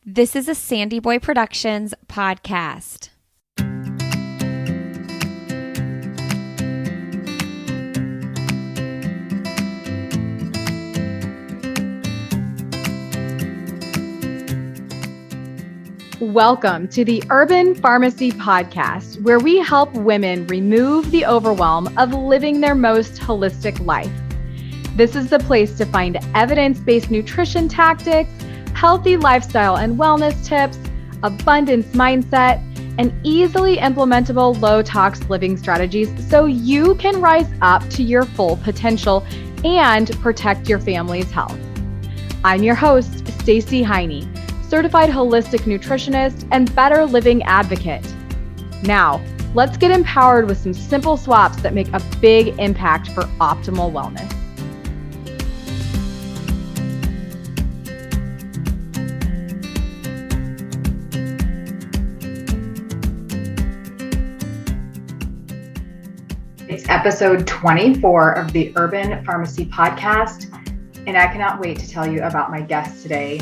This is a SandyBoy Productions podcast. Welcome to the Urban Pharmacy Podcast, where we help women remove the overwhelm of living their most holistic life. This is the place to find evidence-based nutrition tactics, healthy lifestyle and wellness tips, abundance mindset, and easily implementable low-tox living strategies so you can rise up to your full potential and protect your family's health. I'm your host, Stacey, certified holistic nutritionist and better living advocate. Now, let's get empowered with some simple swaps that make a big impact for optimal wellness. It's episode 24 of the Urban Pharmacy Podcast, and I cannot wait to tell you about my guest today.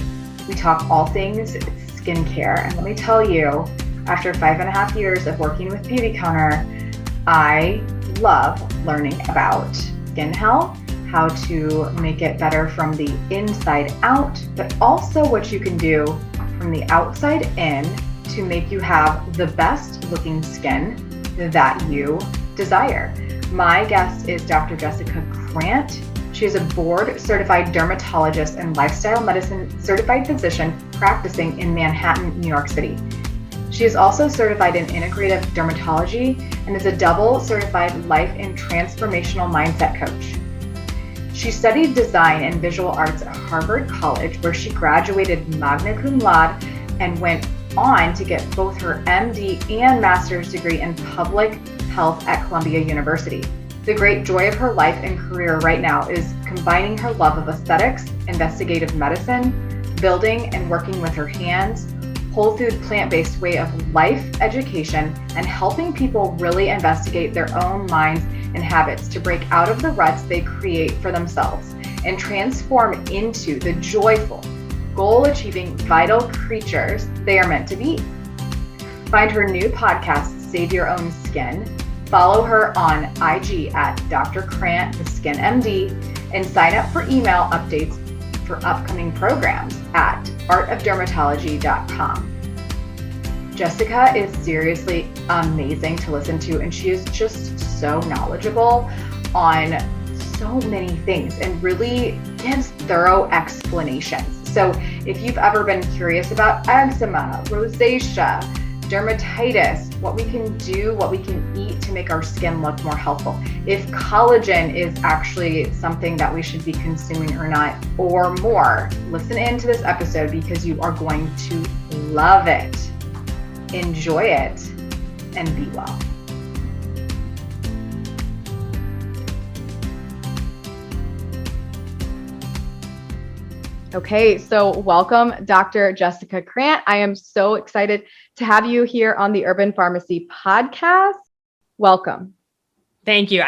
We talk all things skincare, and let me tell you, after 5.5 years of working with Beautycounter, I love learning about skin health, how to make it better from the inside out, but also what you can do from the outside in to make you have the best looking skin that you desire. My guest is Dr. Jessica Krant. She is a board-certified dermatologist and lifestyle medicine certified physician practicing in Manhattan, New York City. She is also certified in integrative dermatology and is a double certified life and transformational mindset coach. She studied design and visual arts at Harvard College, where she graduated magna cum laude and went on to get both her MD and master's degree in public health at Columbia University. The great joy of her life and career right now is combining her love of aesthetics, investigative medicine, building and working with her hands, whole food plant-based way of life education, and helping people really investigate their own minds and habits to break out of the ruts they create for themselves and transform into the joyful, goal-achieving, vital creatures they are meant to be. Find her new podcast, Save Your Own Skin. Follow her on IG at Dr. Krant, the Skin MD, and sign up for email updates for upcoming programs at artofdermatology.com. Jessica is seriously amazing to listen to, and she is just so knowledgeable on so many things and really gives thorough explanations. So if you've ever been curious about eczema, rosacea, dermatitis, what we can do, what we can eat to make our skin look more healthful, if collagen is actually something that we should be consuming or not, or more, listen in to this episode because you are going to love it. Enjoy it and be well. Okay, so welcome, Dr. Jessica Krant. I am so excited to have you here on the Urban Pharmacy Podcast. Welcome. Thank you.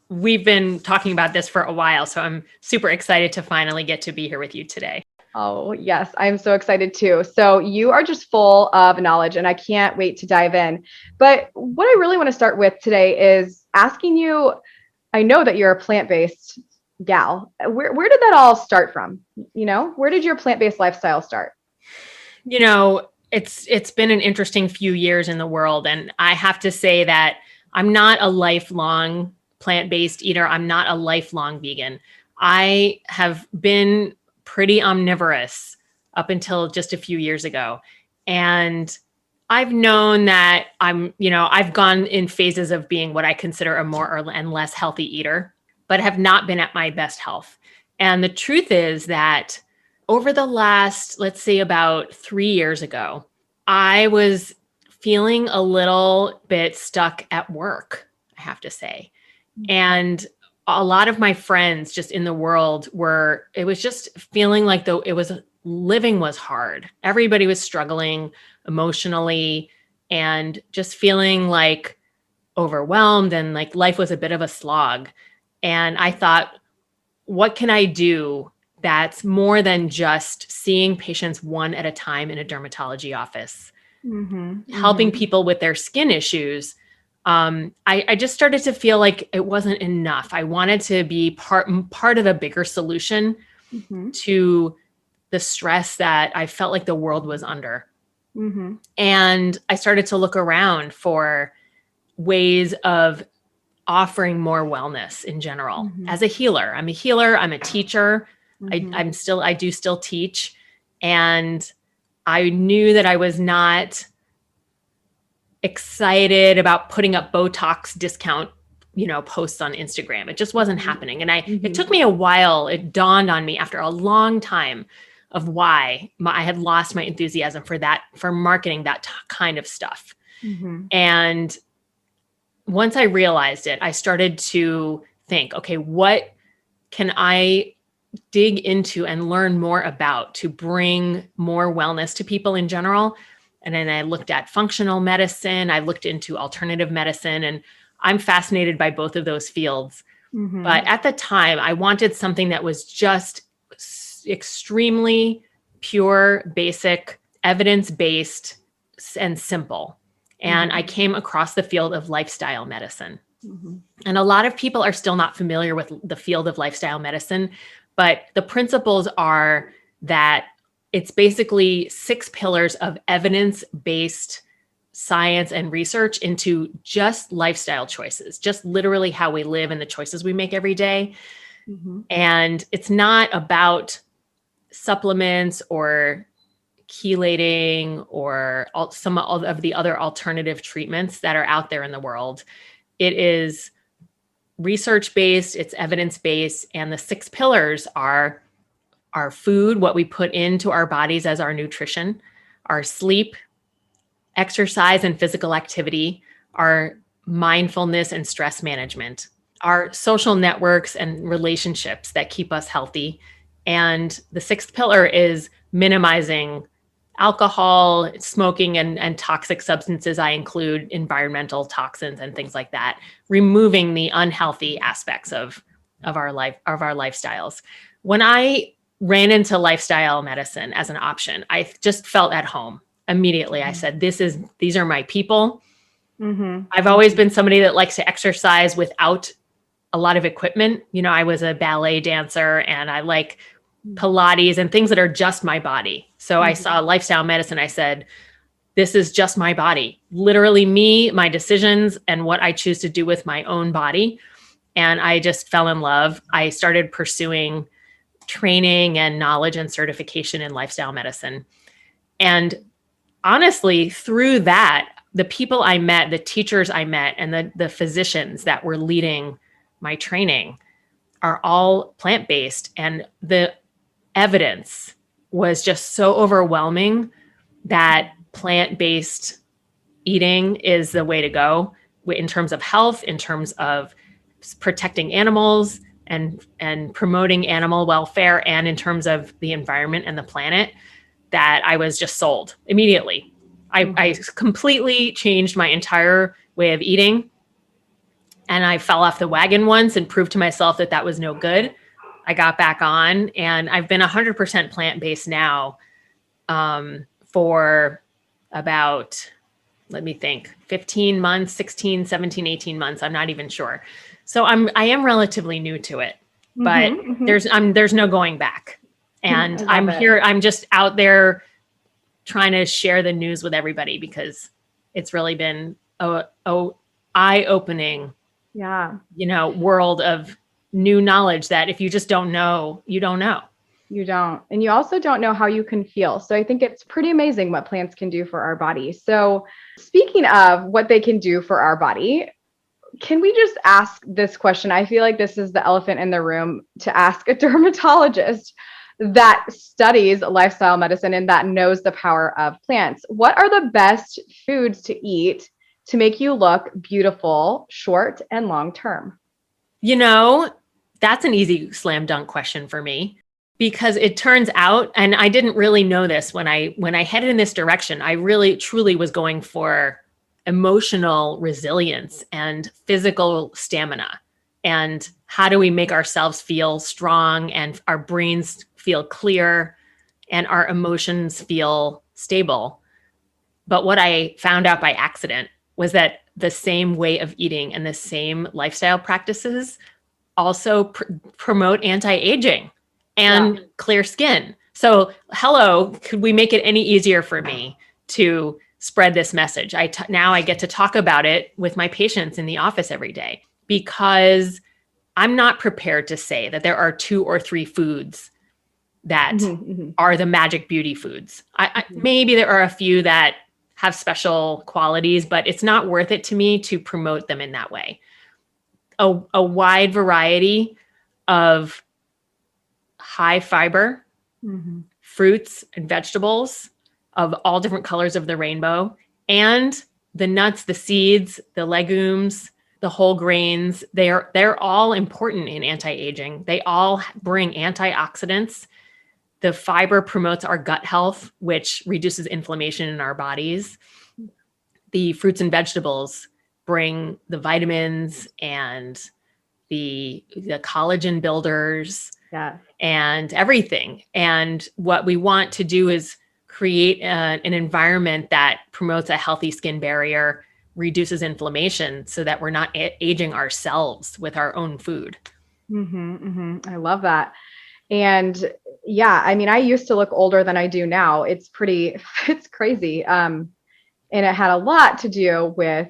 We've been talking about this for a while, so I'm super excited to finally get to be here with you today. Oh, yes, I'm so excited too. So you are just full of knowledge, and I can't wait to dive in. But what I really want to start with today is asking you, I know that you're a plant-based gal. Where did that all start from? Where did your plant-based lifestyle start? It's been an interesting few years in the world. And I have to say that I'm not a lifelong plant-based eater. I'm not a lifelong vegan. I have been pretty omnivorous up until just a few years ago. And I've known that I've gone in phases of being what I consider a more and less healthy eater, but have not been at my best health. And the truth is that over the last, let's say about 3 years ago, I was feeling a little bit stuck at work, I have to say. And a lot of my friends just in the world it was just feeling like though living was hard. Everybody was struggling emotionally and just feeling like overwhelmed and like life was a bit of a slog. And I thought, what can I do that's more than just seeing patients one at a time in a dermatology office, helping people with their skin issues. I just started to feel like it wasn't enough. I wanted to be part of a bigger solution to the stress that I felt like the world was under. And I started to look around for ways of offering more wellness in general. As a healer, I'm a teacher. I do still teach. And I knew that I was not excited about putting up Botox discount, posts on Instagram. It just wasn't happening. And it took me a while. It dawned on me after a long time of why I had lost my enthusiasm for marketing that kind of stuff. And once I realized it, I started to think, okay, what can I dig into and learn more about to bring more wellness to people in general? And then I looked at functional medicine. I looked into alternative medicine, and I'm fascinated by both of those fields. But at the time, I wanted something that was just extremely pure, basic, evidence-based, and simple. And I came across the field of lifestyle medicine. And a lot of people are still not familiar with the field of lifestyle medicine, but the principles are that it's basically 6 pillars of evidence-based science and research into just lifestyle choices, just literally how we live and the choices we make every day. And it's not about supplements or chelating or some of the other alternative treatments that are out there in the world. It is research-based, it's evidence-based, and the 6 pillars are our food, what we put into our bodies as our nutrition, our sleep, exercise and physical activity, our mindfulness and stress management, our social networks and relationships that keep us healthy. And the 6th pillar is minimizing alcohol, smoking, and toxic substances. I include environmental toxins and things like that, removing the unhealthy aspects of our lifestyles. When I ran into lifestyle medicine as an option, I just felt at home immediately. I said, these are my people. I've always been somebody that likes to exercise without a lot of equipment. I was a ballet dancer, and I like Pilates and things that are just my body. So I saw lifestyle medicine. I said, this is just my body, literally me, my decisions, and what I choose to do with my own body. And I just fell in love. I started pursuing training and knowledge and certification in lifestyle medicine. And honestly, through that, the people I met, the teachers I met, and the physicians that were leading my training are all plant-based. And the evidence was just so overwhelming that plant-based eating is the way to go in terms of health, in terms of protecting animals and promoting animal welfare, and in terms of the environment and the planet, that I was just sold immediately. I completely changed my entire way of eating. And I fell off the wagon once and proved to myself that that was no good. I got back on, and I've been 100% plant-based now for about, 15 months, 16, 17, 18 months. I'm not even sure. So I am relatively new to it, but there's no going back. And I'm here, I'm just out there trying to share the news with everybody, because it's really been a eye-opening, world of new knowledge that if you just don't know, you don't know. You don't. And you also don't know how you can feel. So I think it's pretty amazing what plants can do for our body. So speaking of what they can do for our body, can we just ask this question? I feel like this is the elephant in the room to ask a dermatologist that studies lifestyle medicine and that knows the power of plants. What are the best foods to eat to make you look beautiful, short and long term? That's an easy slam dunk question for me, because it turns out, and I didn't really know this when I headed in this direction, I really truly was going for emotional resilience and physical stamina. And how do we make ourselves feel strong and our brains feel clear and our emotions feel stable. But what I found out by accident was that the same way of eating and the same lifestyle practices also promote anti-aging and clear skin. So, hello, could we make it any easier for me to spread this message? Now I get to talk about it with my patients in the office every day, because I'm not prepared to say that there are 2 or 3 foods that are the magic beauty foods. Maybe there are a few that have special qualities, but it's not worth it to me to promote them in that way. A wide variety of high fiber fruits and vegetables of all different colors of the rainbow, and the nuts, the seeds, the legumes, the whole grains, they're all important in anti-aging. They all bring antioxidants. The fiber promotes our gut health, which reduces inflammation in our bodies. The fruits and vegetables bring the vitamins and the collagen builders and everything. And what we want to do is create an environment that promotes a healthy skin barrier, reduces inflammation, so that we're not aging ourselves with our own food. I love that. And yeah, I mean, I used to look older than I do now. It's crazy. And it had a lot to do with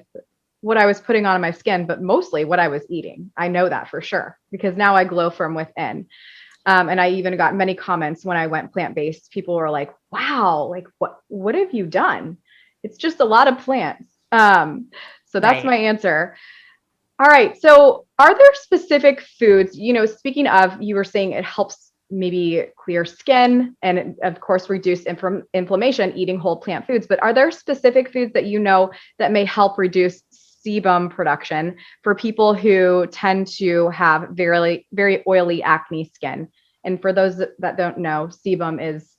what I was putting on my skin, but mostly what I was eating. I know that for sure, because now I glow from within. And I even got many comments when I went plant-based. People were like, wow, like what have you done? It's just a lot of plants. So that's my answer. All right. So are there specific foods, speaking of, you were saying it helps maybe clear skin and of course reduce inflammation, eating whole plant foods, but are there specific foods that that may help reduce sebum production for people who tend to have very, very oily acne skin? And for those that don't know, sebum is,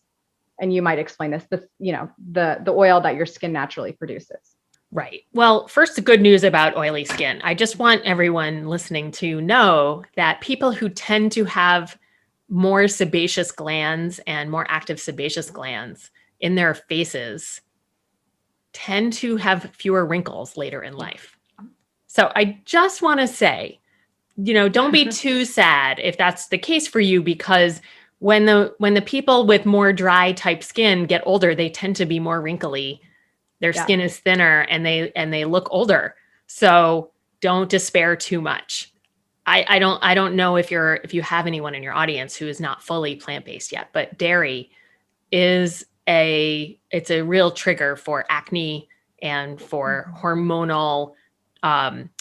and you might explain this, the oil that your skin naturally produces. Right. Well, first, the good news about oily skin. I just want everyone listening to know that people who tend to have more sebaceous glands and more active sebaceous glands in their faces tend to have fewer wrinkles later in life. So I just want to say, don't be too sad if that's the case for you, because when the people with more dry type skin get older, they tend to be more wrinkly. Their skin is thinner and they look older. So don't despair too much. I don't know if you have anyone in your audience who is not fully plant-based yet, but dairy it's a real trigger for acne and for hormonal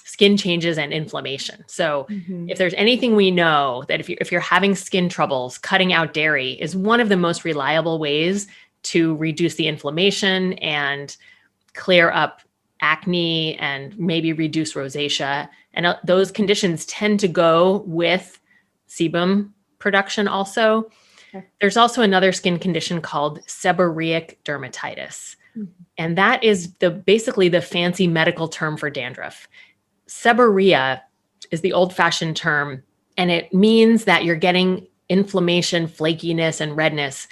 skin changes and inflammation. So if there's anything we know, that if you're having skin troubles, cutting out dairy is one of the most reliable ways to reduce the inflammation and clear up acne and maybe reduce rosacea. And those conditions tend to go with sebum production also. Okay. There's also another skin condition called seborrheic dermatitis. And that is basically the fancy medical term for dandruff. Seborrhea is the old-fashioned term, and it means that you're getting inflammation, flakiness, and redness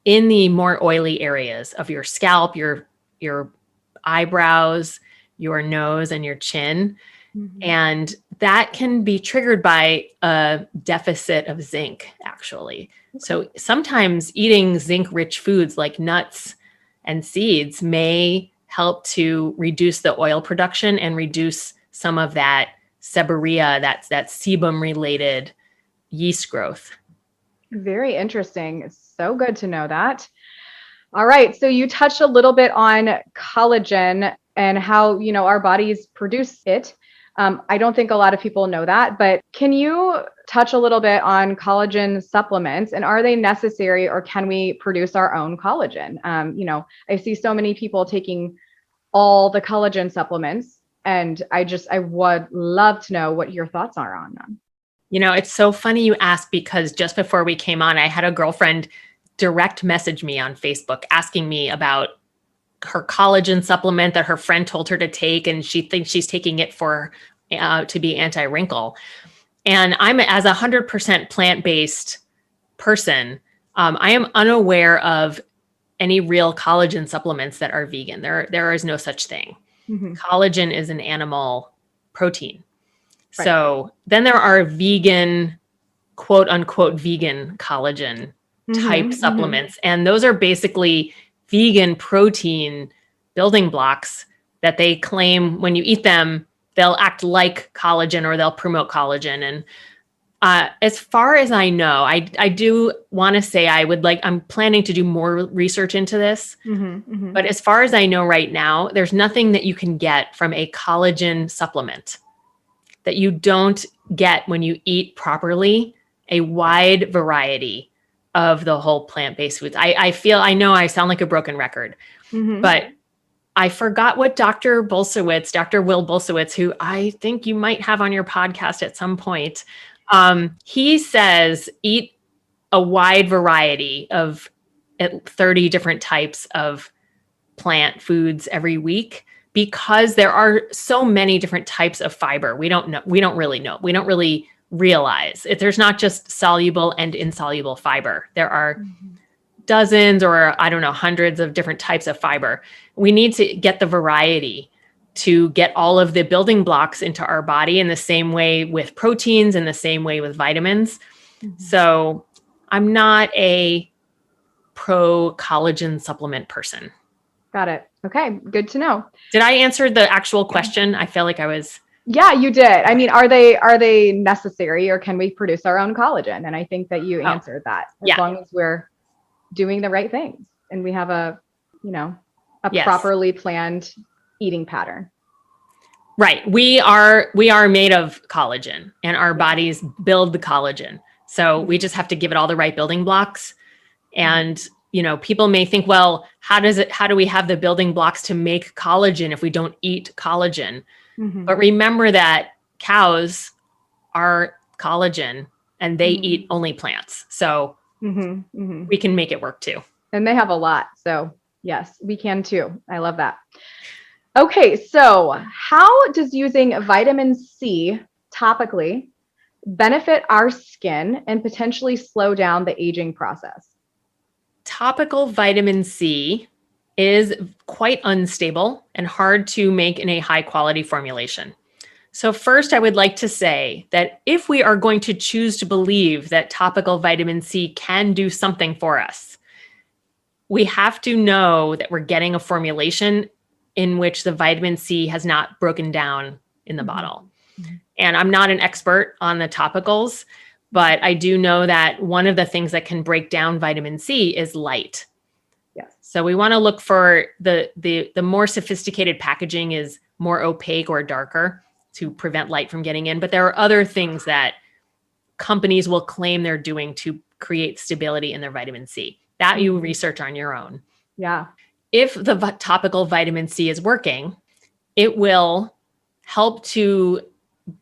in the more oily areas of your scalp, your eyebrows, your nose, and your chin. And that can be triggered by a deficit of zinc, actually. So sometimes eating zinc-rich foods like nuts and seeds may help to reduce the oil production and reduce some of that seborrhea, that sebum-related yeast growth. Very interesting. It's so good to know that. All right. So you touched a little bit on collagen and how, our bodies produce it. I don't think a lot of people know that, but can you touch a little bit on collagen supplements, and are they necessary, or can we produce our own collagen? I see so many people taking all the collagen supplements, and I would love to know what your thoughts are on them. It's so funny you ask, because just before we came on, I had a girlfriend direct message me on Facebook asking me about her collagen supplement that her friend told her to take, and she thinks she's taking it to be anti-wrinkle. And I'm, as 100% plant-based person, I am unaware of any real collagen supplements that are vegan. There is no such thing. Mhm. Collagen is an animal protein. Right. So then there are vegan, quote unquote, vegan collagen type supplements. And those are basically vegan protein building blocks that they claim when you eat them, they'll act like collagen or they'll promote collagen. And as far as I know, I do want to say I'm planning to do more research into this. But as far as I know right now, there's nothing that you can get from a collagen supplement that you don't get when you eat properly a wide variety of the whole plant-based foods. I know I sound like a broken record, but I forgot what Dr. Will Bolsowitz, who I think you might have on your podcast at some point, he says, eat a wide variety of 30 different types of plant foods every week, because there are so many different types of fiber. We don't really realize it. There's not just soluble and insoluble fiber. There are dozens or hundreds of different types of fiber. We need to get the variety to get all of the building blocks into our body, in the same way with proteins, in the same way with vitamins. So I'm not a pro collagen supplement person. Got it. Okay. Good to know. Did I answer the actual question? I feel like I was. Yeah, you did. I mean, are they necessary, or can we produce our own collagen? And I think that you answered that, as long as we're doing the right things and we have a properly planned eating pattern. Right. We are made of collagen, and our bodies build the collagen. So we just have to give it all the right building blocks. And, people may think, well, how do we have the building blocks to make collagen if we don't eat collagen? But remember that cows are collagen and they eat only plants. So we can make it work too. And they have a lot. So yes, we can too. I love that. Okay. So how does using vitamin C topically benefit our skin and potentially slow down the aging process? Topical vitamin C is quite unstable and hard to make in a high quality formulation. So first, I would like to say that if we are going to choose to believe that topical vitamin C can do something for us, we have to know that we're getting a formulation in which the vitamin C has not broken down in the bottle. And I'm not an expert on the topicals, but I do know that one of the things that can break down vitamin C is light. Yes. So we want to look for the more sophisticated packaging is more opaque or darker to prevent light from getting in. But there are other things that companies will claim they're doing to create stability in their vitamin C. That you research on your own. Yeah. If the topical vitamin C is working, it will help to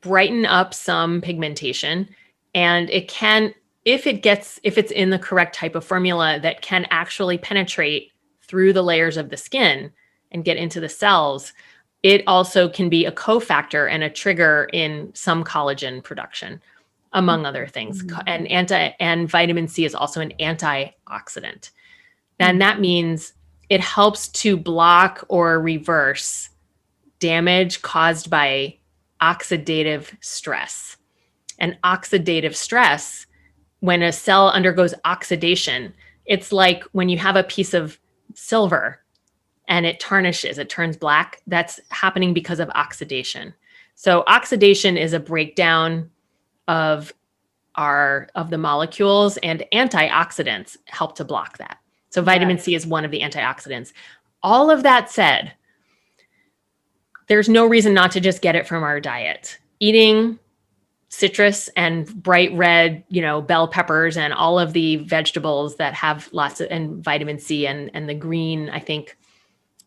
brighten up some pigmentation. And it can, if it's in the correct type of formula that can actually penetrate through the layers of the skin and get into the cells, it also can be a cofactor and a trigger in some collagen production, among other things. And vitamin C is also an antioxidant. And that means it helps to block or reverse damage caused by oxidative stress. And oxidative stress, when a cell undergoes oxidation, it's like when you have a piece of silver and it tarnishes, it turns black. That's happening because of oxidation. So oxidation is a breakdown of the molecules, and antioxidants help to block that. So vitamin C is one of the antioxidants. All of that said, there's no reason not to just get it from our diet. Eating citrus and bright red, bell peppers and all of the vegetables that have lots of and vitamin C and the green, I think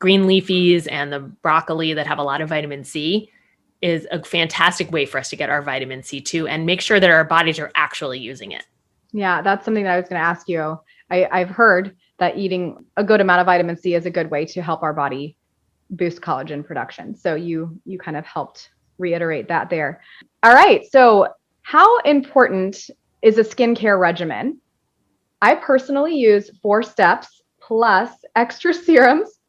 green leafies and the broccoli that have a lot of vitamin C is a fantastic way for us to get our vitamin C too, and make sure that our bodies are actually using it. Yeah, that's something that I was going to ask you. I've heard that eating a good amount of vitamin C is a good way to help our body boost collagen production. So you kind of helped reiterate that there. All right. So how important is a skincare regimen? I personally use 4 steps plus extra serums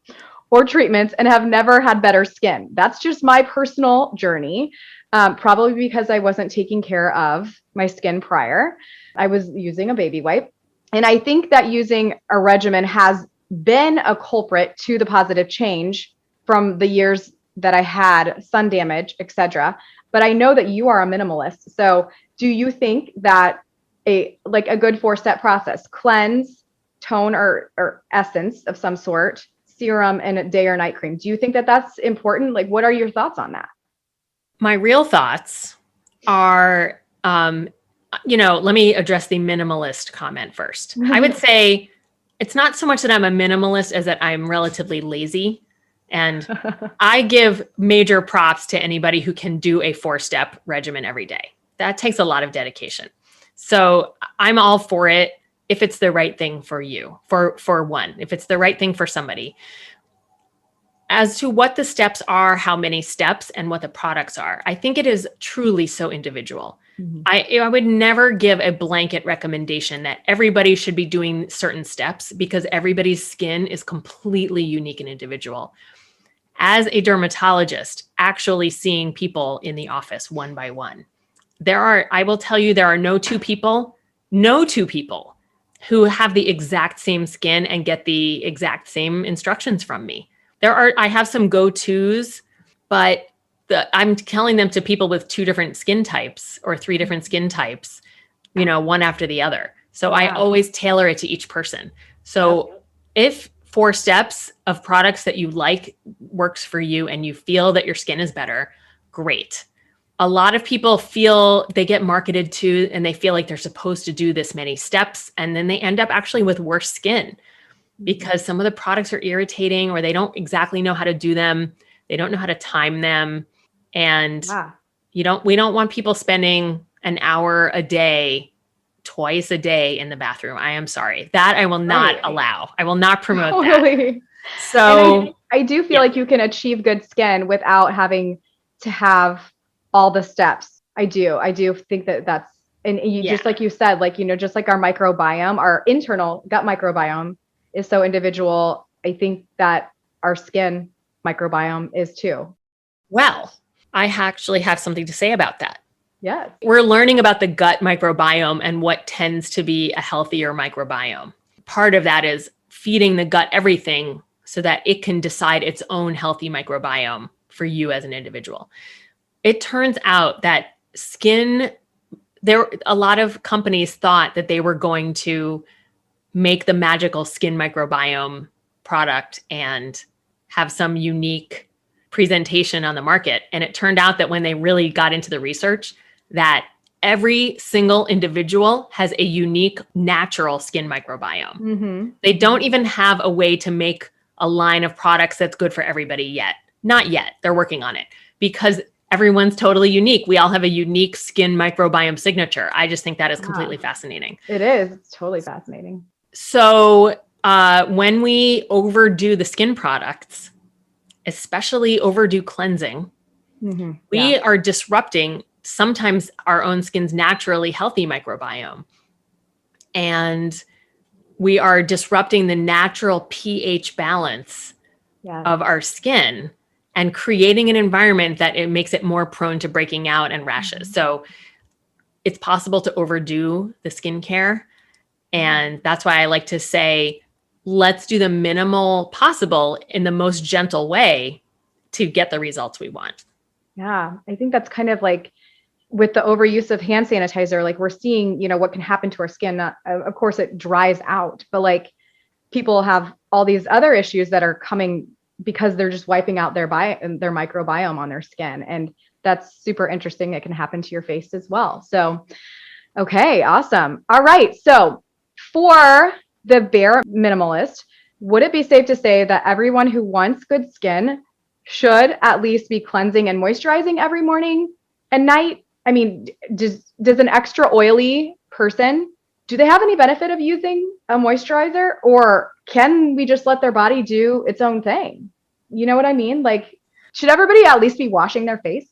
or treatments and have never had better skin. That's just my personal journey. Probably because I wasn't taking care of my skin prior. I was using a baby wipe. And I think that using a regimen has been a culprit to the positive change from the years that I had sun damage, etc. But I know that you are a minimalist. So do you think that a good 4-step process, cleanse, tone or essence of some sort, serum, and a day or night cream, do you think that that's important? Like, what are your thoughts on that? My real thoughts are, let me address the minimalist comment first. I would say it's not so much that I'm a minimalist as that I'm relatively lazy. And I give major props to anybody who can do a 4-step regimen every day. That takes a lot of dedication. So I'm all for it if it's the right thing for you, for one, if it's the right thing for somebody. As to what the steps are, how many steps, and what the products are, I think it is truly so individual. Mm-hmm. I would never give a blanket recommendation that everybody should be doing certain steps because everybody's skin is completely unique and individual. As a dermatologist, actually seeing people in the office one by one, I will tell you, there are no two people who have the exact same skin and get the exact same instructions from me. I have some go-tos, but I'm telling them to people with 2 different skin types or 3 different skin types, one after the other. So wow. I always tailor it to each person. So if 4 steps of products that you like works for you and you feel that your skin is better, great. A lot of people feel they get marketed to and they feel like they're supposed to do this many steps, and then they end up actually with worse skin because some of the products are irritating or they don't exactly know how to do them. They don't know how to time them. And we don't want people spending an hour a day, twice a day in the bathroom. I am sorry. That I will not allow. I will not promote that. So I do feel like you can achieve good skin without having to have all the steps. I do think that that's, and just like you said, just like our microbiome, our internal gut microbiome is so individual. I think that our skin microbiome is too. Well, I actually have something to say about that. Yes. We're learning about the gut microbiome and what tends to be a healthier microbiome. Part of that is feeding the gut everything so that it can decide its own healthy microbiome for you as an individual. It turns out that a lot of companies thought that they were going to make the magical skin microbiome product and have some unique presentation on the market. And it turned out that when they really got into the research, that every single individual has a unique natural skin microbiome. Mm-hmm. They don't even have a way to make a line of products that's good for everybody yet. Not yet. They're working on it because everyone's totally unique. We all have a unique skin microbiome signature. I just think that is completely fascinating. It is. It's totally fascinating. So when we overdo the skin products, especially overdo cleansing, we are disrupting sometimes our own skin's naturally healthy microbiome. And we are disrupting the natural pH balance of our skin and creating an environment that it makes it more prone to breaking out and rashes. So it's possible to overdo the skincare. And that's why I like to say, let's do the minimal possible in the most gentle way to get the results we want. Yeah, I think that's kind of like with the overuse of hand sanitizer, like we're seeing, what can happen to our skin. Of course, it dries out, but like people have all these other issues that are coming because they're just wiping out their microbiome on their skin. And that's super interesting. It can happen to your face as well. So, okay, awesome. All right. So for the bare minimalist, would it be safe to say that everyone who wants good skin should at least be cleansing and moisturizing every morning and night? I mean, does an extra oily person, do they have any benefit of using a moisturizer, or can we just let their body do its own thing? You know what I mean? Like, should everybody at least be washing their face?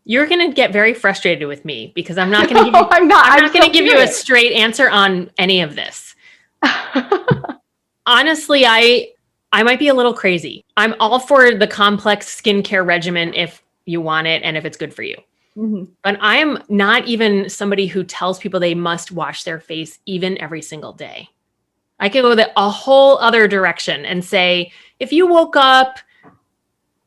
You're going to get very frustrated with me because I'm not going to give you, I'm not going to give you a straight answer on any of this. Honestly, I might be a little crazy. I'm all for the complex skincare regimen if you want it and if it's good for you. Mm-hmm. But I am not even somebody who tells people they must wash their face even every single day. I could go a whole other direction and say, if you woke up,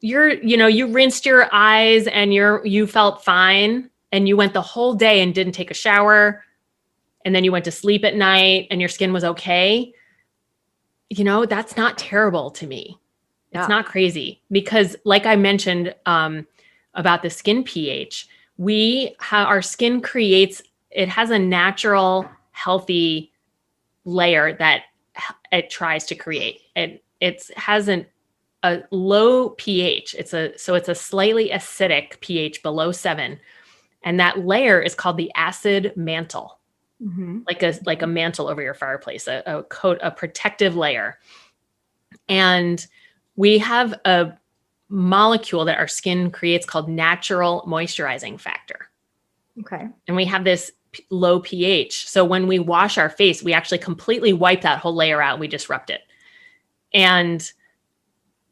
you rinsed your eyes and you felt fine and you went the whole day and didn't take a shower and then you went to sleep at night and your skin was okay. That's not terrible to me. Yeah. It's not crazy because like I mentioned about the skin pH, our skin it has a natural, healthy layer that it tries to create. It has a low pH. It's a slightly acidic pH below 7. And that layer is called the acid mantle. Mm-hmm. Like a mantle over your fireplace, a protective layer. And we have a molecule that our skin creates called natural moisturizing factor. Okay. And we have this low pH. So when we wash our face, we actually completely wipe that whole layer out and we disrupt it. And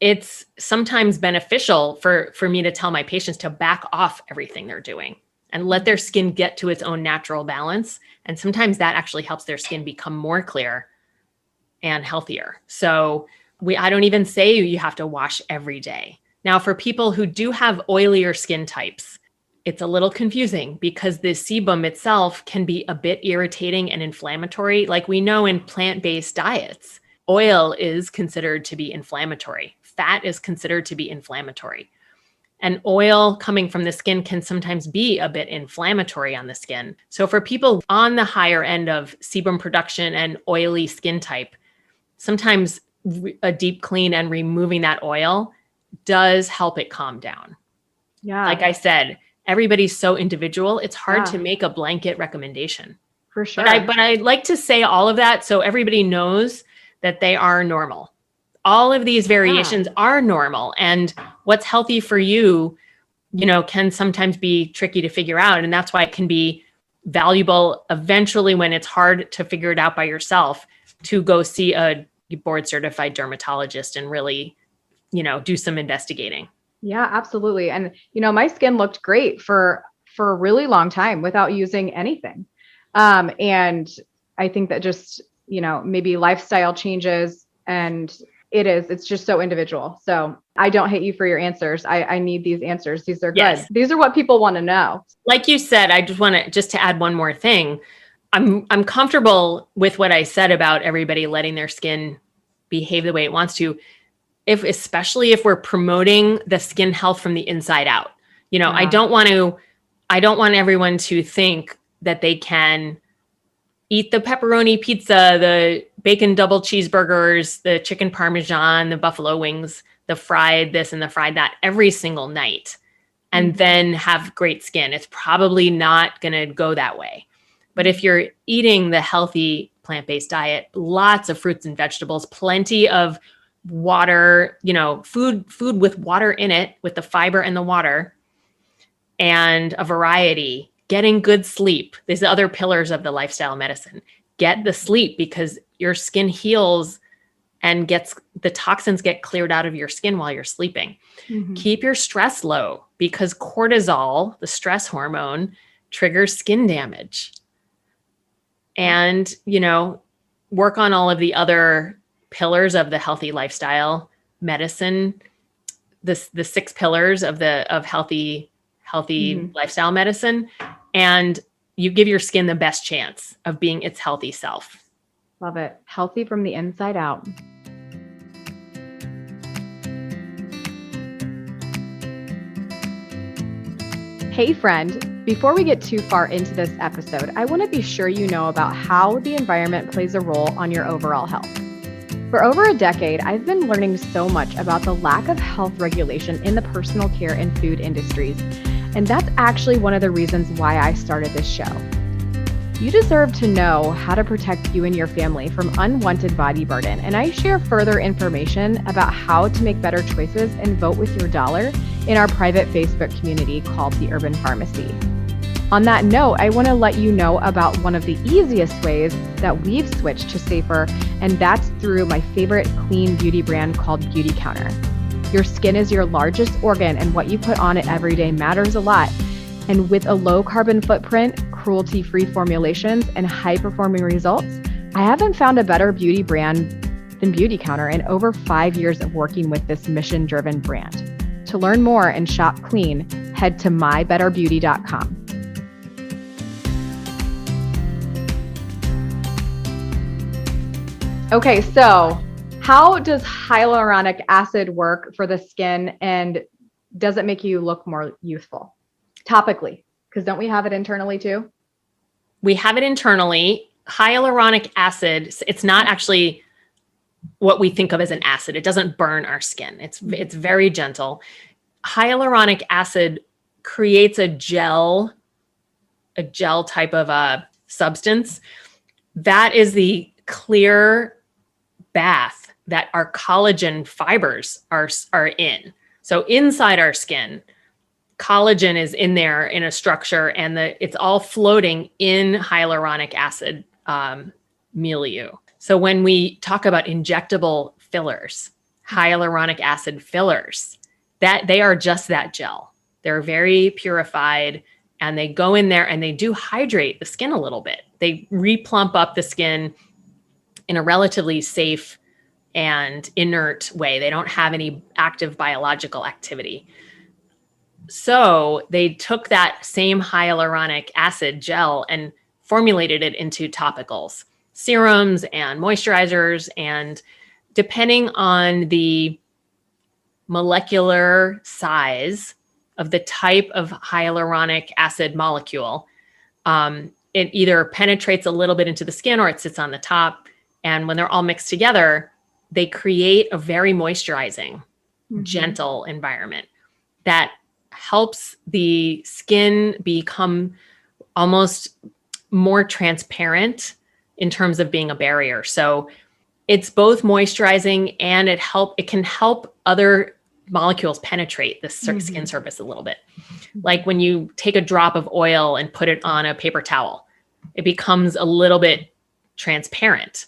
it's sometimes beneficial for me to tell my patients to back off everything they're doing and let their skin get to its own natural balance. And sometimes that actually helps their skin become more clear and healthier. So I don't even say you have to wash every day. Now, for people who do have oilier skin types, it's a little confusing because the sebum itself can be a bit irritating and inflammatory. Like we know in plant-based diets, oil is considered to be inflammatory. Fat is considered to be inflammatory. And oil coming from the skin can sometimes be a bit inflammatory on the skin. So for people on the higher end of sebum production and oily skin type, sometimes a deep clean and removing that oil does help it calm down. Yeah. Like I said, everybody's so individual. It's hard to make a blanket recommendation. For sure. But I like to say all of that so everybody knows that they are normal. All of these variations are normal. And what's healthy for you, can sometimes be tricky to figure out. And that's why it can be valuable eventually when it's hard to figure it out by yourself to go see a board certified dermatologist and really, do some investigating. Yeah, absolutely. And, my skin looked great for a really long time without using anything. And I think that just, maybe lifestyle changes and it's just so individual. So I don't hate you for your answers. I need these answers. These are good. Yes. These are what people want to know. Like you said, I just to add one more thing. I'm comfortable with what I said about everybody letting their skin behave the way it wants to, especially if we're promoting the skin health from the inside out. I don't want everyone to think that they can eat the pepperoni pizza, the bacon double cheeseburgers, the chicken parmesan, the buffalo wings, the fried this and the fried that every single night and then have great skin. It's probably not going to go that way. But if you're eating the healthy plant-based diet, lots of fruits and vegetables, plenty of water, food with water in it, with the fiber and the water, and a variety, getting good sleep. These are the other pillars of the lifestyle medicine. Get the sleep because your skin heals and the toxins get cleared out of your skin while you're sleeping. Mm-hmm. Keep your stress low because cortisol, the stress hormone, triggers skin damage. And, work on all of the other pillars of the healthy lifestyle medicine, the 6 pillars of healthy lifestyle medicine. And you give your skin the best chance of being its healthy self. Love it. Healthy from the inside out. Hey friend, before we get too far into this episode, I want to be sure you know about how the environment plays a role on your overall health. For over a decade, I've been learning so much about the lack of health regulation in the personal care and food industries. And that's actually one of the reasons why I started this show. You deserve to know how to protect you and your family from unwanted body burden, and I share further information about how to make better choices and vote with your dollar in our private Facebook community called The Urban Pharmacy. On that note, I want to let you know about one of the easiest ways that we've switched to safer, and that's through my favorite clean beauty brand called Beauty Counter. Your skin is your largest organ, and what you put on it every day matters a lot. And with a low carbon footprint, cruelty-free formulations, and high-performing results, I haven't found a better beauty brand than Beauty Counter in over 5 years of working with this mission-driven brand. To learn more and shop clean, head to mybetterbeauty.com. Okay, so how does hyaluronic acid work for the skin, and does it make you look more youthful? Topically, because don't we have it internally too? We have it internally. Hyaluronic acid, it's not actually what we think of as an acid. It doesn't burn our skin. It's very gentle. Hyaluronic acid creates a gel type of a substance. That is the clear bath that our collagen fibers are in. So inside our skin, collagen is in there in a structure, and it's all floating in hyaluronic acid milieu. So when we talk about injectable fillers, hyaluronic acid fillers, that they are just that gel. They're very purified, and they go in there and they do hydrate the skin a little bit. They replump up the skin in a relatively safe and inert way. They don't have any active biological activity. So they took that same hyaluronic acid gel and formulated it into topicals, serums and moisturizers. And depending on the molecular size of the type of hyaluronic acid molecule, it either penetrates a little bit into the skin or it sits on the top. And when they're all mixed together, they create a very moisturizing, gentle environment that helps the skin become almost more transparent in terms of being a barrier. So it's both moisturizing, and it can help other molecules penetrate the skin surface a little bit. Like when you take a drop of oil and put it on a paper towel, it becomes a little bit transparent.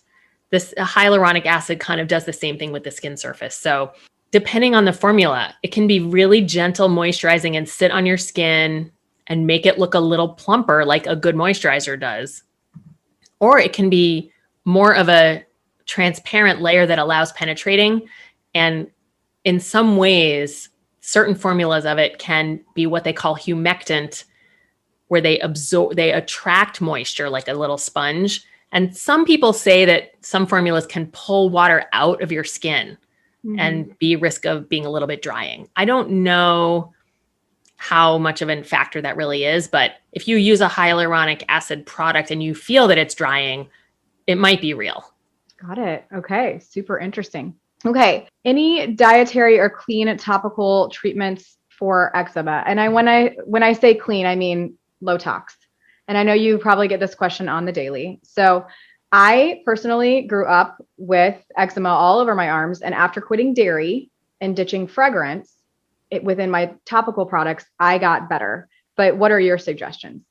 This hyaluronic acid kind of does the same thing with the skin surface. So depending on the formula, it can be really gentle, moisturizing, and sit on your skin and make it look a little plumper like a good moisturizer does. Or it can be more of a transparent layer that allows penetrating. And in some ways, certain formulas of it can be what they call humectant, where they attract moisture like a little sponge. And some people say that some formulas can pull water out of your skin and be risk of being a little bit drying. I don't know how much of a factor that really is, but if you use a hyaluronic acid product and you feel that it's drying, it might be real. Got it. Okay. Super interesting. Okay. Any dietary or clean topical treatments for eczema? And when I say clean, I mean low tox. And I know you probably get this question on the daily. So I personally grew up with eczema all over my arms. And after quitting dairy and ditching fragrance within my topical products, I got better. But what are your suggestions?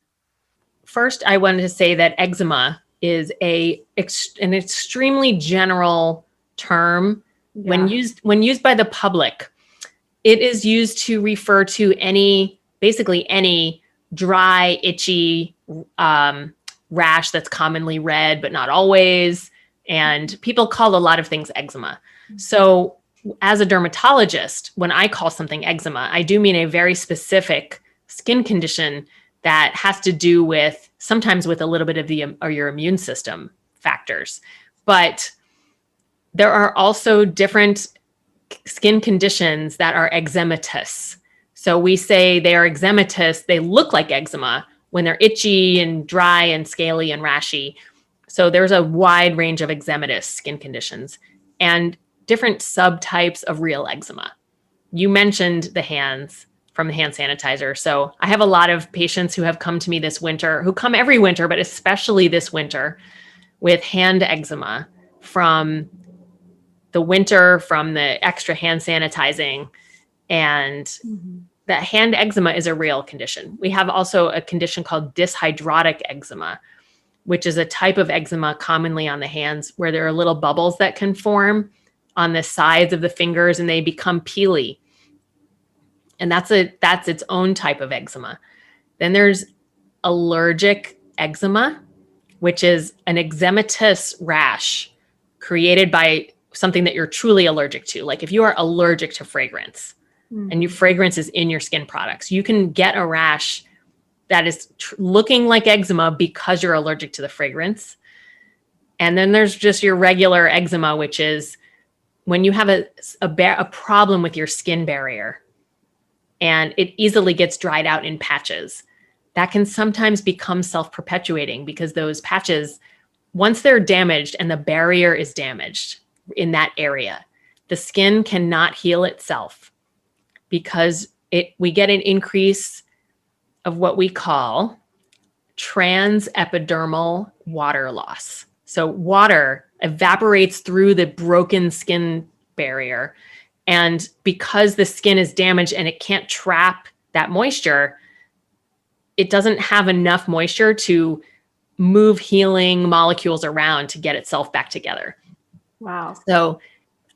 First, I wanted to say that eczema is an extremely general term. When used by the public. It is used to refer to basically any dry, itchy rash that's commonly red, but not always. And people call a lot of things eczema. So as a dermatologist, when I call something eczema, I do mean a very specific skin condition that has to do with, sometimes with a little bit of your immune system factors. But there are also different skin conditions that are eczematous. So we say they are eczematous, they look like eczema when they're itchy and dry and scaly and rashy. So there's a wide range of eczematous skin conditions and different subtypes of real eczema. You mentioned the hands. from the hand sanitizer. So I have a lot of patients who have come to me this winter, who come every winter, but especially this winter, with hand eczema from the winter, from the extra hand sanitizing. And that hand eczema is a real condition. We have also a condition called dyshydrotic eczema, which is a type of eczema commonly on the hands where there are little bubbles that can form on the sides of the fingers and they become peely. And that's its own type of eczema. Then there's allergic eczema, which is an eczematous rash created by something that you're truly allergic to. Like if you are allergic to fragrance and your fragrance is in your skin products, you can get a rash that is looking like eczema because you're allergic to the fragrance. And then there's just your regular eczema, which is when you have a problem with your skin barrier and it easily gets dried out in patches. That can sometimes become self-perpetuating because those patches, once they're damaged and the barrier is damaged in that area, the skin cannot heal itself because we get an increase of what we call transepidermal water loss. So water evaporates through the broken skin barrier. And because the skin is damaged and it can't trap that moisture, it doesn't have enough moisture to move healing molecules around to get itself back together. Wow. So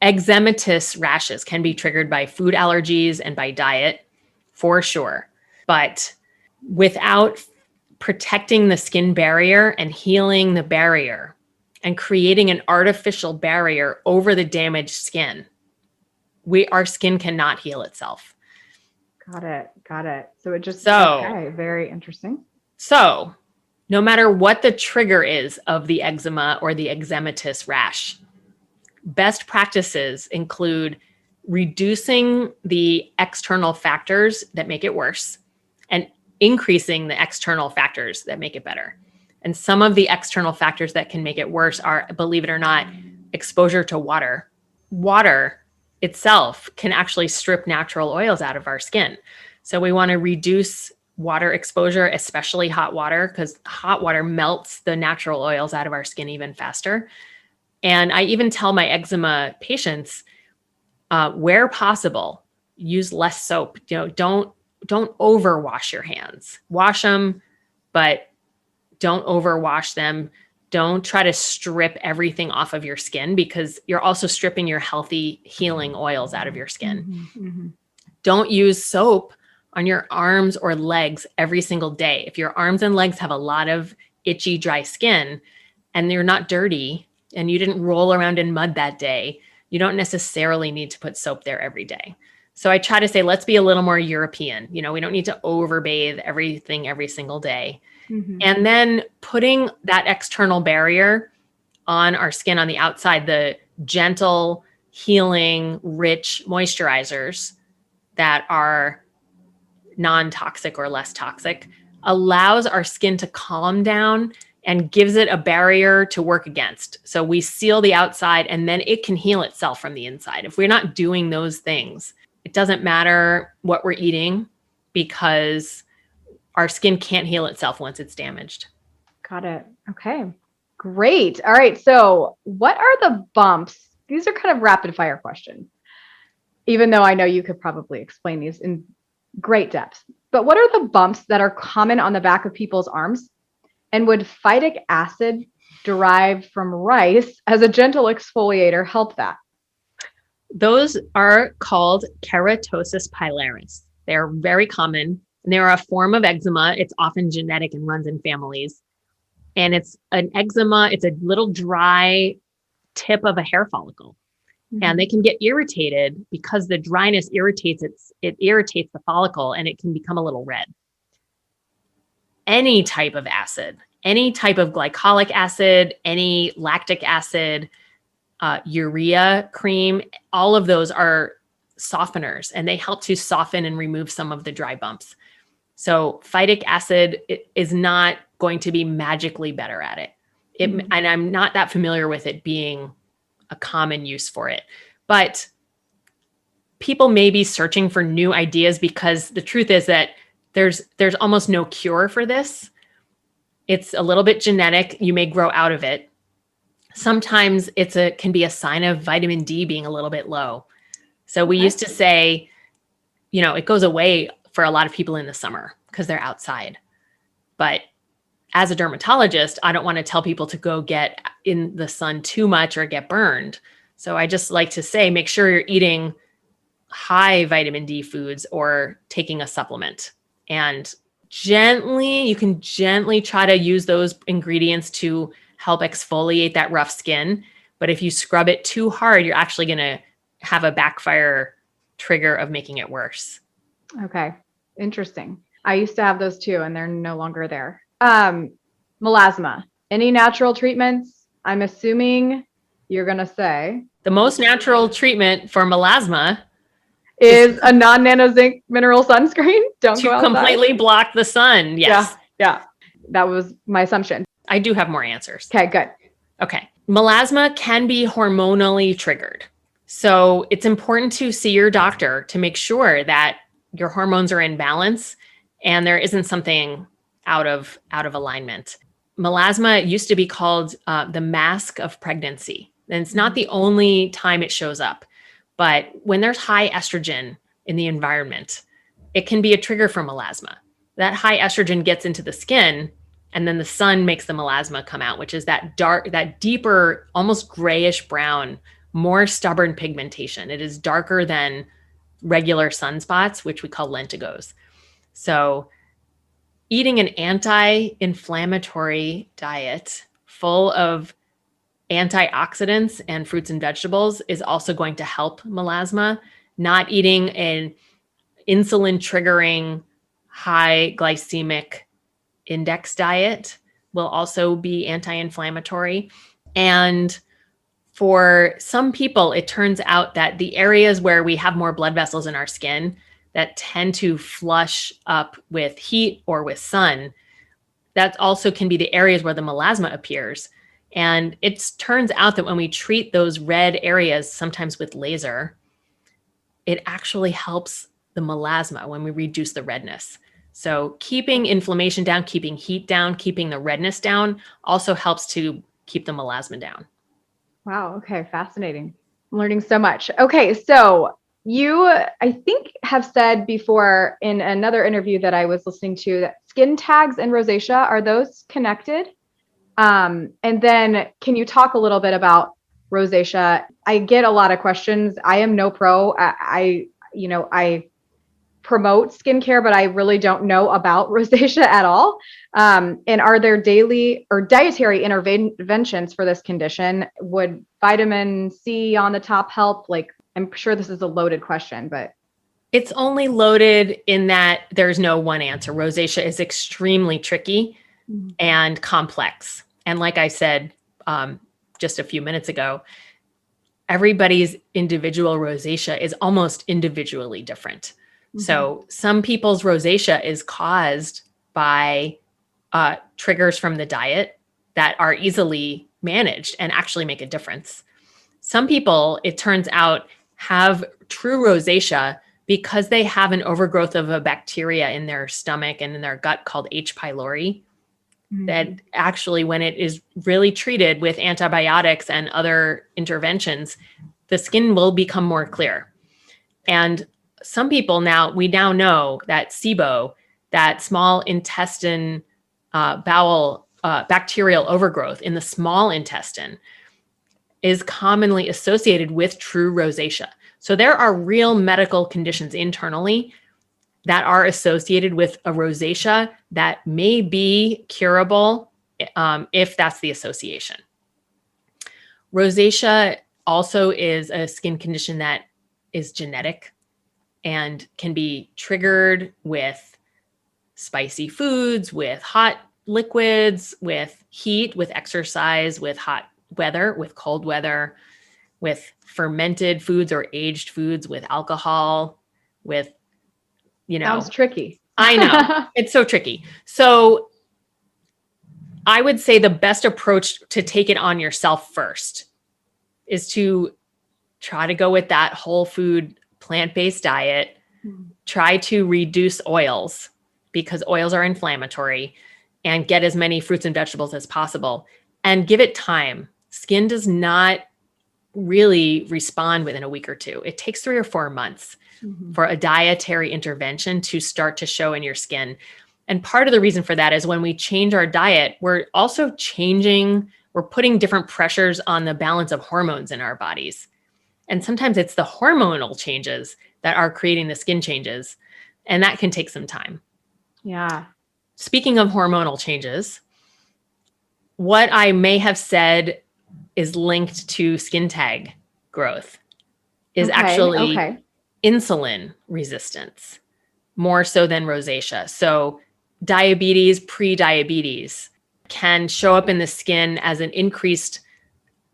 eczematous rashes can be triggered by food allergies and by diet for sure. But without protecting the skin barrier and healing the barrier and creating an artificial barrier over the damaged skin, our skin cannot heal itself. Got it. So it just, okay, very interesting. So no matter what the trigger is of the eczema or the eczematous rash, best practices include reducing the external factors that make it worse and increasing the external factors that make it better. And some of the external factors that can make it worse are, believe it or not, exposure to water. Water itself can actually strip natural oils out of our skin. So we want to reduce water exposure, especially hot water, because hot water melts the natural oils out of our skin even faster. And I even tell my eczema patients, where possible, use less soap. Don't overwash your hands. Wash them, but don't overwash them. Don't try to strip everything off of your skin because you're also stripping your healthy healing oils out of your skin. Don't use soap on your arms or legs every single day. If your arms and legs have a lot of itchy, dry skin and they're not dirty and you didn't roll around in mud that day, you don't necessarily need to put soap there every day. So I try to say, let's be a little more European. We don't need to overbathe everything every single day. And then putting that external barrier on our skin on the outside, the gentle, healing, rich moisturizers that are non-toxic or less toxic, allows our skin to calm down and gives it a barrier to work against. So we seal the outside and then it can heal itself from the inside. If we're not doing those things, it doesn't matter what we're eating because our skin can't heal itself once it's damaged. Got it. Okay, great. All right. So what are the bumps? These are kind of rapid fire questions, even though I know you could probably explain these in great depth. But what are the bumps that are common on the back of people's arms? And would phytic acid derived from rice as a gentle exfoliator help that? Those are called keratosis pilaris. They're very common. And they're a form of eczema. It's often genetic and runs in families. And it's an eczema. It's a little dry tip of a hair follicle. And they can get irritated because the dryness irritates it irritates the follicle and it can become a little red. Any type of acid, any type of glycolic acid, any lactic acid, urea cream, all of those are softeners and they help to soften and remove some of the dry bumps. So phytic acid is not going to be magically better at it. And I'm not that familiar with it being a common use for it. But people may be searching for new ideas because the truth is that there's almost no cure for this. It's a little bit genetic. You may grow out of it. Sometimes can be a sign of vitamin D being a little bit low. So we used to say, it goes away for a lot of people in the summer because they're outside. But as a dermatologist, I don't want to tell people to go get in the sun too much or get burned. So I just like to say, make sure you're eating high vitamin D foods or taking a supplement. And you can gently try to use those ingredients to help exfoliate that rough skin. But if you scrub it too hard, you're actually going to have a backfire trigger of making it worse. Okay. Interesting. I used to have those too, and they're no longer there. Melasma. Any natural treatments? I'm assuming you're going to say. The most natural treatment for melasma is a non-nano zinc mineral sunscreen. Don't go outside. Completely block the sun. Yes. Yeah. That was my assumption. I do have more answers. Okay, good. Okay. Melasma can be hormonally triggered. So it's important to see your doctor to make sure that your hormones are in balance and there isn't something out of alignment. Melasma used to be called the mask of pregnancy. And it's not the only time it shows up. But when there's high estrogen in the environment, it can be a trigger for melasma. That high estrogen gets into the skin, and then the sun makes the melasma come out, which is that deeper, almost grayish brown, more stubborn pigmentation. It is darker than regular sunspots, which we call lentigos. So eating an anti-inflammatory diet full of antioxidants and fruits and vegetables is also going to help melasma. Not eating an insulin triggering high glycemic index diet will also be anti-inflammatory. And for some people, it turns out that the areas where we have more blood vessels in our skin that tend to flush up with heat or with sun, that also can be the areas where the melasma appears. And it turns out that when we treat those red areas, sometimes with laser, it actually helps the melasma when we reduce the redness. So keeping inflammation down, keeping heat down, keeping the redness down also helps to keep the melasma down. Wow. Okay. Fascinating. I'm learning so much. Okay. So you, I think, have said before in another interview that I was listening to that skin tags and rosacea, are those connected? And then can you talk a little bit about rosacea? I get a lot of questions. I am no pro. I promote skincare, but I really don't know about rosacea at all. And are there daily or dietary interventions for this condition? Would vitamin C on the top help? Like, I'm sure this is a loaded question, but. It's only loaded in that there's no one answer. Rosacea is extremely tricky and complex. And like I said just a few minutes ago, everybody's individual rosacea is almost individually different. Mm-hmm. So some people's rosacea is caused by triggers from the diet that are easily managed and actually make a difference. Some people, it turns out, have true rosacea because they have an overgrowth of a bacteria in their stomach and in their gut called H. pylori. That actually, when it is really treated with antibiotics and other interventions, the skin will become more clear. And some people we now know that SIBO, that small intestine bowel bacterial overgrowth in the small intestine, is commonly associated with true rosacea. So there are real medical conditions internally that are associated with a rosacea that may be curable if that's the association. Rosacea also is a skin condition that is genetic and can be triggered with spicy foods, with hot liquids, with heat, with exercise, with hot weather, with cold weather, with fermented foods or aged foods, with alcohol, with Sounds tricky. I know. It's so tricky. So I would say the best approach to take it on yourself first is to try to go with that whole food, plant-based diet, try to reduce oils because oils are inflammatory, and get as many fruits and vegetables as possible, and give it time. Skin does not really respond within a week or two. It takes 3 or 4 months for a dietary intervention to start to show in your skin. And part of the reason for that is when we change our diet, we're also we're putting different pressures on the balance of hormones in our bodies. And sometimes it's the hormonal changes that are creating the skin changes. And that can take some time. Yeah. Speaking of hormonal changes, what I may have said is linked to skin tag growth is actually insulin resistance, more so than rosacea. So diabetes, pre-diabetes can show up in the skin as an increased,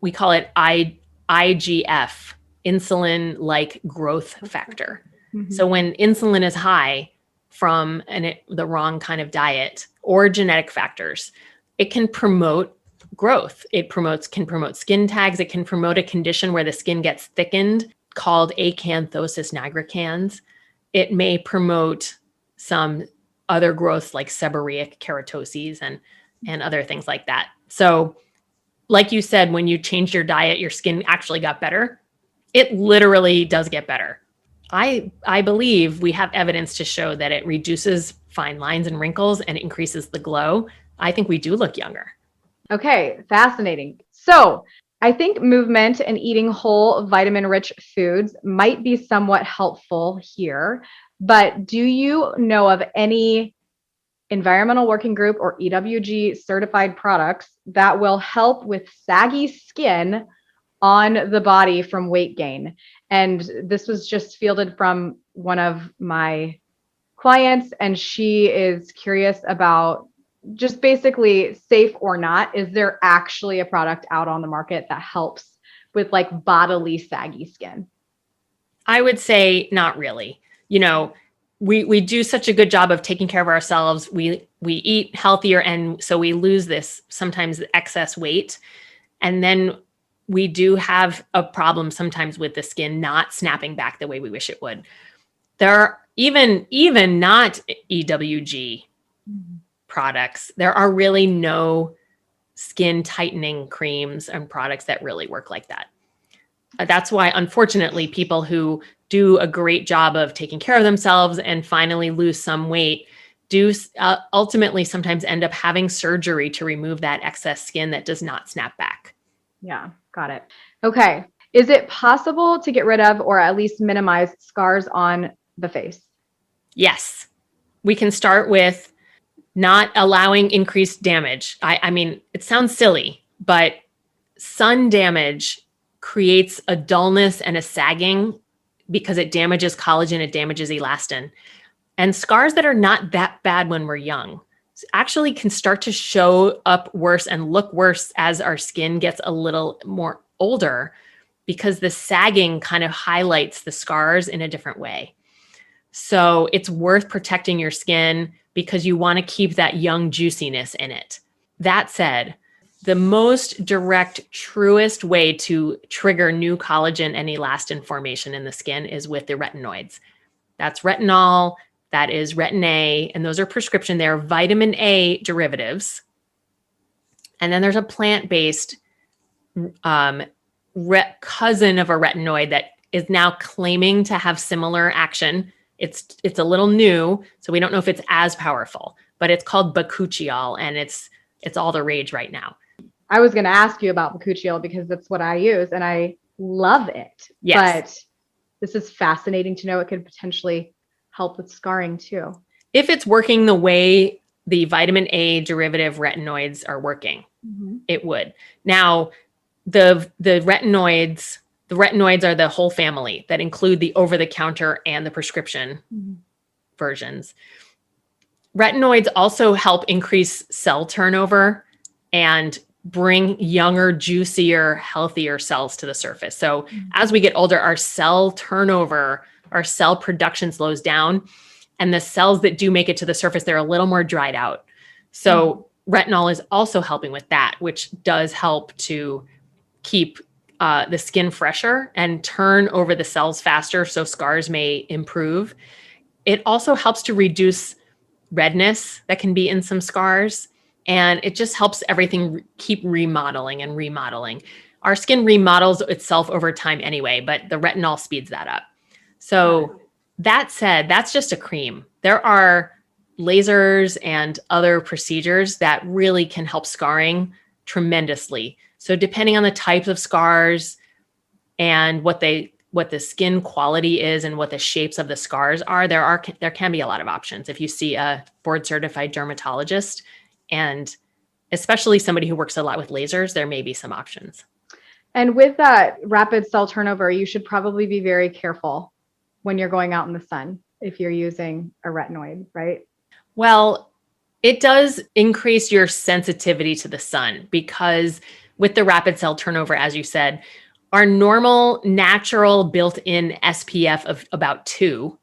we call it IGF, insulin-like growth factor. So when insulin is high from the wrong kind of diet or genetic factors, it can promote growth. It can promote skin tags. It can promote a condition where the skin gets thickened called acanthosis nigricans. It may promote some other growths like seborrheic keratoses and other things like that. So like you said, when you changed your diet, your skin actually got better. It literally does get better. I believe we have evidence to show that it reduces fine lines and wrinkles and increases the glow. I think we do look younger. Okay, fascinating. So I think movement and eating whole vitamin-rich foods might be somewhat helpful here, but do you know of any Environmental Working Group or EWG certified products that will help with saggy skin on the body from weight gain? And this was just fielded from one of my clients, and she is curious about just basically, safe or not, is there actually a product out on the market that helps with like bodily saggy skin? I would say not really. You know, we do such a good job of taking care of ourselves. We eat healthier, and so we lose this sometimes excess weight. And then we do have a problem sometimes with the skin not snapping back the way we wish it would. There are even not EWG products, there are really no skin tightening creams and products that really work like that. That's why, unfortunately, people who do a great job of taking care of themselves and finally lose some weight do ultimately sometimes end up having surgery to remove that excess skin that does not snap back. Yeah, got it. Okay. Is it possible to get rid of or at least minimize scars on the face? Yes. We can start with not allowing increased damage. I mean, it sounds silly, but sun damage creates a dullness and a sagging because it damages collagen, it damages elastin. And scars that are not that bad when we're young actually can start to show up worse and look worse as our skin gets a little more older, because the sagging kind of highlights the scars in a different way. So it's worth protecting your skin because you want to keep that young juiciness in it. That said, the most direct, truest way to trigger new collagen and elastin formation in the skin is with the retinoids. That's retinol, that is retin A, and those are prescription. They're vitamin A derivatives. And then there's a plant-based cousin of a retinoid that is now claiming to have similar action. It's a little new, so we don't know if it's as powerful, but it's called bakuchiol, and it's all the rage right now. I was going to ask you about bakuchiol because that's what I use and I love it. Yes. But this is fascinating to know it could potentially help with scarring too. If it's working the way the vitamin A derivative retinoids are working, it would. Now, the retinoids are the whole family that include the over-the-counter and the prescription versions. Retinoids also help increase cell turnover and bring younger, juicier, healthier cells to the surface. So as we get older, our cell turnover, our cell production slows down, and the cells that do make it to the surface, they're a little more dried out. So retinol is also helping with that, which does help to keep the skin fresher and turn over the cells faster so scars may improve. It also helps to reduce redness that can be in some scars. And it just helps everything keep remodeling and remodeling. Our skin remodels itself over time anyway, but the retinol speeds that up. So that said, that's just a cream. There are lasers and other procedures that really can help scarring tremendously. So depending on the types of scars and what the skin quality is and what the shapes of the scars are, there can be a lot of options. If you see a board certified dermatologist, and especially somebody who works a lot with lasers, there may be some options. And with that rapid cell turnover, you should probably be very careful when you're going out in the sun if you're using a retinoid, right? Well, it does increase your sensitivity to the sun because with the rapid cell turnover, as you said, our normal natural built-in SPF of about 2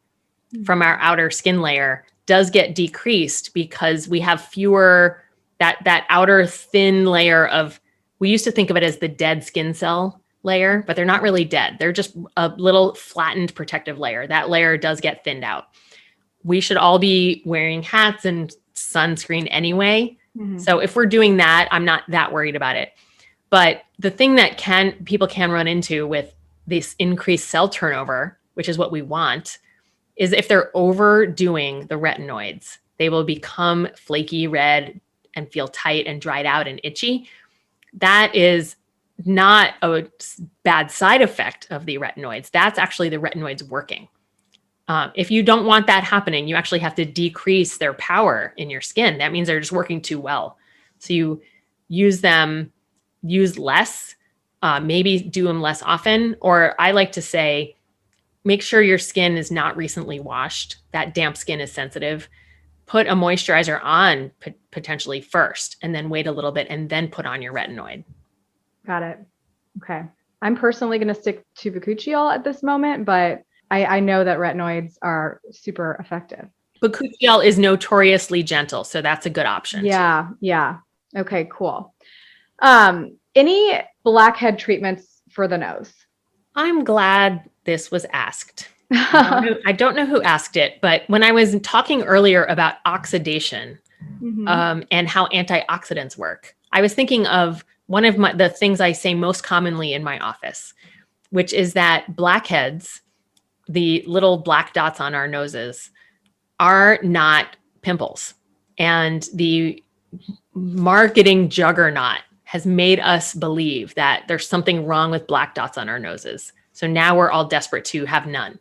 from our outer skin layer does get decreased because we have fewer, that outer thin layer of, we used to think of it as the dead skin cell layer, but they're not really dead. They're just a little flattened protective layer. That layer does get thinned out. We should all be wearing hats and sunscreen anyway. So if we're doing that, I'm not that worried about it. But the thing that people can run into with this increased cell turnover, which is what we want, is if they're overdoing the retinoids, they will become flaky red and feel tight and dried out and itchy. That is not a bad side effect of the retinoids. That's actually the retinoids working. If you don't want that happening, you actually have to decrease their power in your skin. That means they're just working too well. So you use less, maybe do them less often. Or I like to say, make sure your skin is not recently washed. That damp skin is sensitive. Put a moisturizer on potentially first, and then wait a little bit and then put on your retinoid. Got it. Okay. I'm personally going to stick to bakuchiol at this moment, but I know that retinoids are super effective. Bakuchiol is notoriously gentle, so that's a good option. Yeah. Yeah. Okay, cool. Any blackhead treatments for the nose? I'm glad this was asked. I don't know who asked it, but when I was talking earlier about oxidation and how antioxidants work, I was thinking of one of the things I say most commonly in my office, which is that blackheads, the little black dots on our noses, are not pimples. And the marketing juggernaut has made us believe that there's something wrong with black dots on our noses. So now we're all desperate to have none.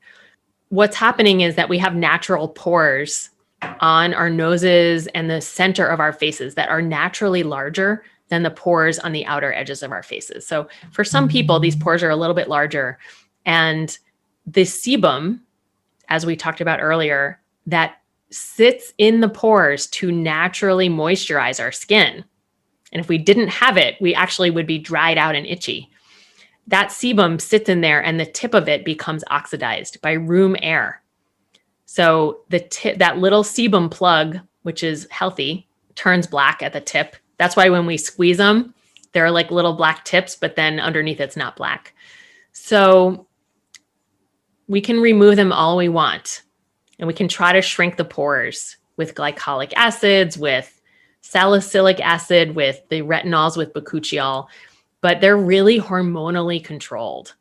What's happening is that we have natural pores on our noses and the center of our faces that are naturally larger than the pores on the outer edges of our faces. So for some people, these pores are a little bit larger. And the sebum, as we talked about earlier, that sits in the pores to naturally moisturize our skin. And if we didn't have it, we actually would be dried out and itchy. That sebum sits in there and the tip of it becomes oxidized by room air. So that little sebum plug, which is healthy, turns black at the tip. That's why when we squeeze them, they're like little black tips, but then underneath it's not black. So we can remove them all we want. And we can try to shrink the pores with glycolic acids, with salicylic acid, with the retinols, with bakuchiol, but they're really hormonally controlled.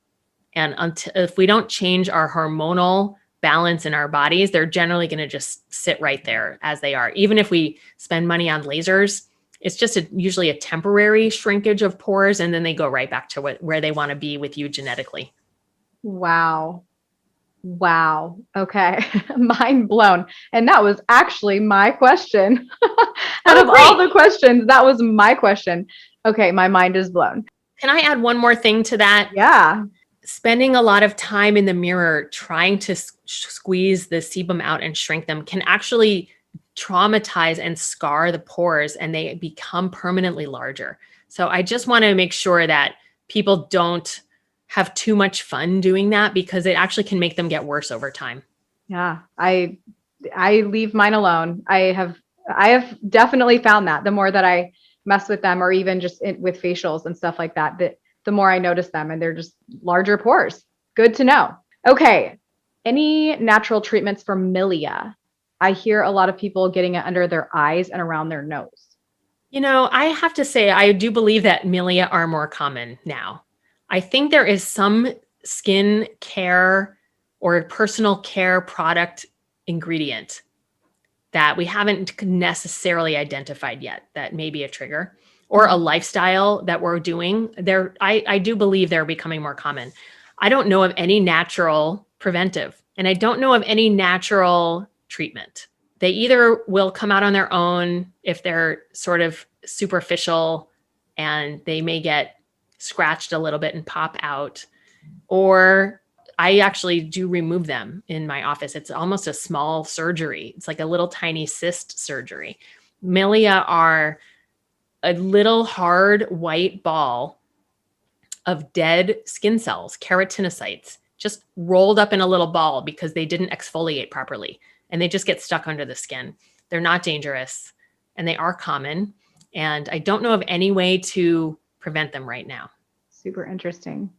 And if we don't change our hormonal balance in our bodies, they're generally going to just sit right there as they are. Even if we spend money on lasers, it's just usually a temporary shrinkage of pores, and then they go right back to where they want to be with you genetically. Wow. Okay. Mind blown. And that was actually my question. Out of all the questions, that was my question. Okay. My mind is blown. Can I add one more thing to that? Yeah. Spending a lot of time in the mirror trying to squeeze the sebum out and shrink them can actually traumatize and scar the pores, and they become permanently larger. So I just want to make sure that people don't have too much fun doing that, because it actually can make them get worse over time. Yeah. I leave mine alone. I have definitely found that the more that I mess with them, or even just with facials and stuff like that, that the more I notice them, and they're just larger pores. Good to know. Okay. Any natural treatments for milia? I hear a lot of people getting it under their eyes and around their nose. I have to say, I do believe that milia are more common now. I think there is some skin care or personal care product ingredient that we haven't necessarily identified yet that may be a trigger, or a lifestyle that we're doing. I do believe they're becoming more common. I don't know of any natural preventive, and I don't know of any natural treatment. They either will come out on their own if they're sort of superficial and they may get scratched a little bit and pop out, or I actually do remove them in my office. It's almost a small surgery. It's like a little tiny cyst surgery. Milia are a little hard white ball of dead skin cells, keratinocytes, just rolled up in a little ball because they didn't exfoliate properly, and they just get stuck under the skin. They're not dangerous, and they are common, and I don't know of any way to prevent them right now. Super interesting.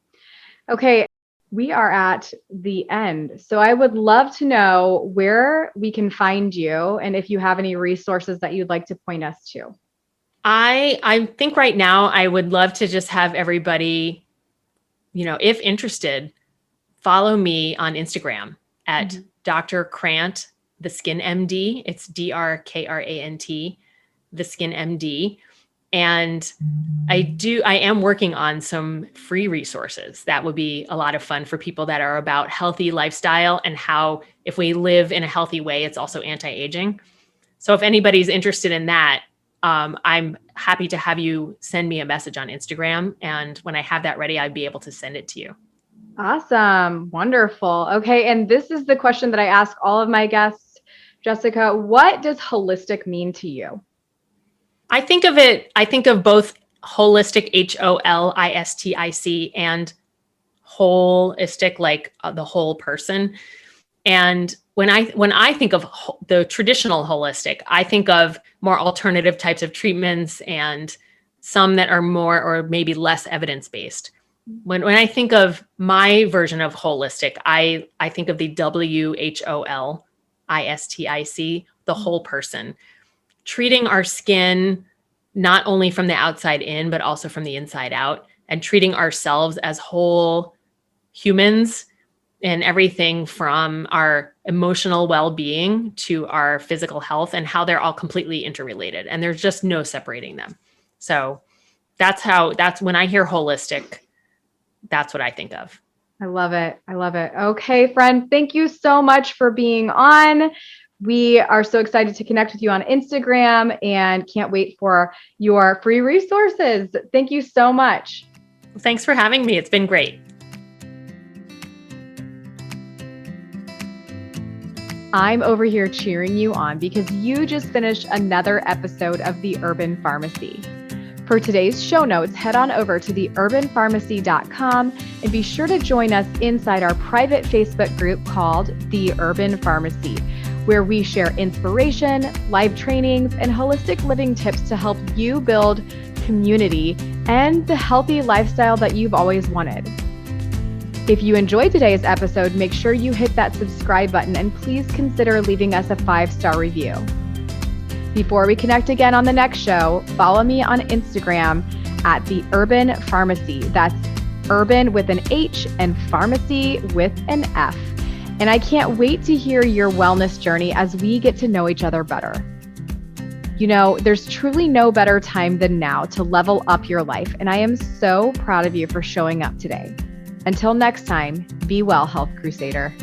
Okay, we are at the end. So I would love to know where we can find you and if you have any resources that you'd like to point us to. I think right now I would love to just have everybody, if interested, follow me on Instagram at Dr. Krant, the Skin MD. It's DrKrant, the Skin MD. And I am working on some free resources that would be a lot of fun for people that are about healthy lifestyle and how if we live in a healthy way, it's also anti-aging. So if anybody's interested in that, I'm happy to have you send me a message on Instagram. And when I have that ready, I'd be able to send it to you. Awesome. Wonderful. Okay. And this is the question that I ask all of my guests. Jessica, what does holistic mean to you? I think of both holistic, HOLISTIC, and holistic, like the whole person. And when I think of the traditional holistic, I think of more alternative types of treatments and some that are more or maybe less evidence-based. When I think of my version of holistic, I think of the WHOLISTIC, the whole person, treating our skin not only from the outside in, but also from the inside out, and treating ourselves as whole humans and everything from our emotional well-being to our physical health, and how they're all completely interrelated. And there's just no separating them. So that's when I hear holistic, that's what I think of. I love it. I love it. Okay, friend, thank you so much for being on. We are so excited to connect with you on Instagram and can't wait for your free resources. Thank you so much. Thanks for having me. It's been great. I'm over here cheering you on because you just finished another episode of The Urban Pharmacy. For today's show notes, head on over to theurbanpharmacy.com and be sure to join us inside our private Facebook group called The Urban Pharmacy, where we share inspiration, live trainings, and holistic living tips to help you build community and the healthy lifestyle that you've always wanted. If you enjoyed today's episode, make sure you hit that subscribe button and please consider leaving us a 5-star review. Before we connect again on the next show, follow me on Instagram at The Urban Pharmacy. That's urban with an H and pharmacy with an F. And I can't wait to hear your wellness journey as we get to know each other better. There's truly no better time than now to level up your life. And I am so proud of you for showing up today. Until next time, be well, Health Crusader.